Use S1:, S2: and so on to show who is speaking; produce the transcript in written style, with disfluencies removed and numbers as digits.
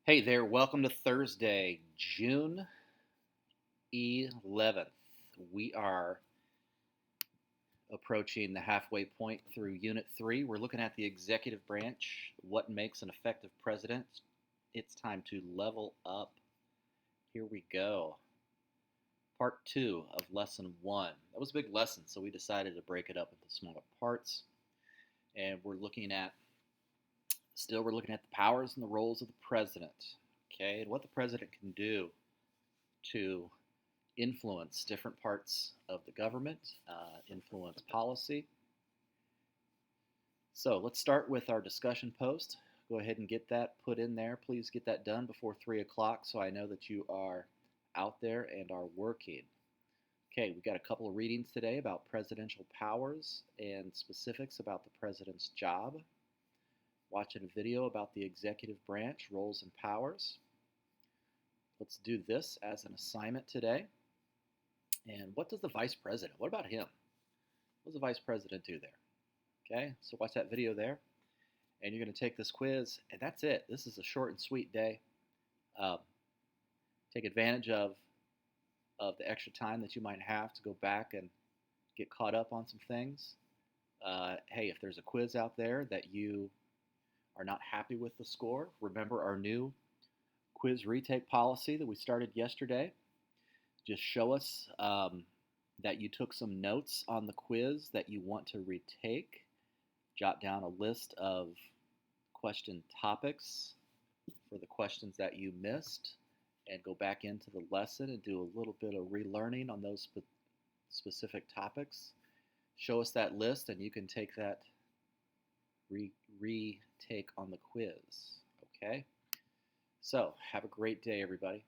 S1: Hey there, welcome to Thursday, June 11th. We are approaching the halfway point through Unit 3. We're looking at the executive branch, what makes an effective president. It's time to level up. Here we go. Part 2 of Lesson 1. That was a big lesson, so we decided to break it up into smaller parts. And we're looking at the powers and the roles of the president, okay, and what the president can do to influence different parts of the government, influence policy. So let's start with our discussion post. Go ahead and get that put in there. Please get that done before 3 o'clock so I know that you are out there and are working. Okay, we've got a couple of readings today about presidential powers and specifics about the president's job. Watching a video about the executive branch, roles and powers. Let's do this as an assignment today. And what does the vice president, what about him? What does the vice president do there? Okay, so watch that video there. And you're going to take this quiz, and that's it. This is a short and sweet day. Take advantage of the extra time that you might have to go back and get caught up on some things. Hey, if there's a quiz out there that you are not happy with the score, remember our new quiz retake policy that we started yesterday. Just show us that you took some notes on the quiz that you want to retake. Jot down a list of question topics for the questions that you missed and go back into the lesson and do a little bit of relearning on those specific topics. Show us that list and you can take that retake on the quiz. Okay? So, have a great day, everybody.